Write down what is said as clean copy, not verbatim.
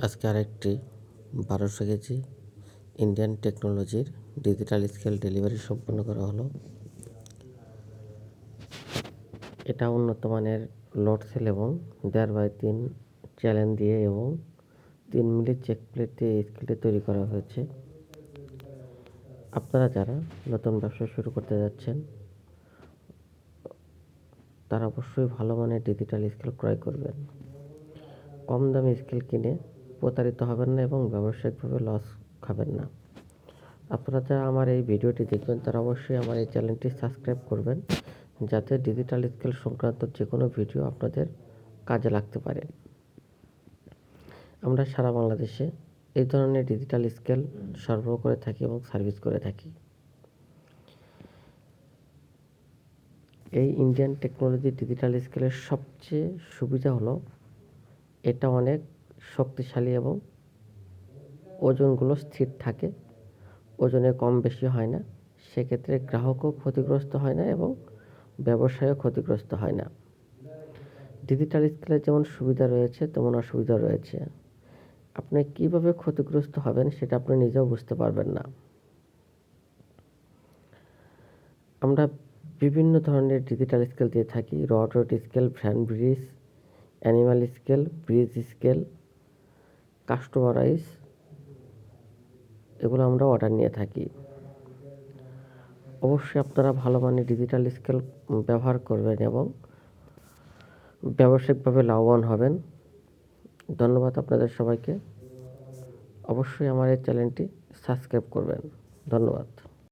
আজকে আরেকটি 1200 KG Indian টেকনোলজির ডিজিটাল স্কেল ডেলিভারি সম্পন্ন করা হলো। এটা উন্নত মানের লোড সেল এবং 1.5x3 চ্যানেল দিয়ে এবং 3 মিলি চেক প্লেট দিয়ে এই স্কেলটি তৈরি করা হয়েছে। আপনারা যারা নতুন ব্যবসা শুরু করতে যাচ্ছেন তারা অবশ্যই ভালো মানের ডিজিটাল স্কেল ক্রয় করবেন। কম দামি স্কেল কিনে প্রতারিত হবেন না এবং ব্যবসায়িকভাবে লস খাবেন না। আপনারা যারা আমার এই ভিডিওটি দেখবেন তারা অবশ্যই আমার এই চ্যানেলটি সাবস্ক্রাইব করবেন, যাতে ডিজিটাল স্কেল সংক্রান্ত যে কোনো ভিডিও আপনাদের কাজে লাগতে পারে। আমরা সারা বাংলাদেশে এই ধরনের ডিজিটাল স্কেল সরবরাহ করে থাকি এবং সার্ভিস করে থাকি। এই ইন্ডিয়ান টেকনোলজি ডিজিটাল স্কেলের সবচেয়ে সুবিধা হলো এটা অনেক শক্তিশালী এবং ওজনগুলো স্থির থাকে, ওজনে কম বেশি হয় না। সেক্ষেত্রে গ্রাহকও ক্ষতিগ্রস্ত হয় না এবং ব্যবসায়ও ক্ষতিগ্রস্ত হয় না। ডিজিটাল স্কেলের যেমন সুবিধা রয়েছে তেমন অসুবিধা রয়েছে। আপনি কীভাবে ক্ষতিগ্রস্ত হবেন সেটা আপনি নিজেও বুঝতে পারবেন না। আমরা বিভিন্ন ধরনের ডিজিটাল স্কেল দিয়ে থাকি: rod scale, van bridge, animal scale, bridge scale, customize, এগুলো আমরা অর্ডার নিয়ে থাকি। অবশ্যই আপনারা ভালো মানের ডিজিটাল স্কেল ব্যবহার করবেন এবং ব্যবসায়িকভাবে লাভবান হবেন। ধন্যবাদ আপনাদের সবাইকে। অবশ্যই আমার এই চ্যানেলটি সাবস্ক্রাইব করবেন। ধন্যবাদ।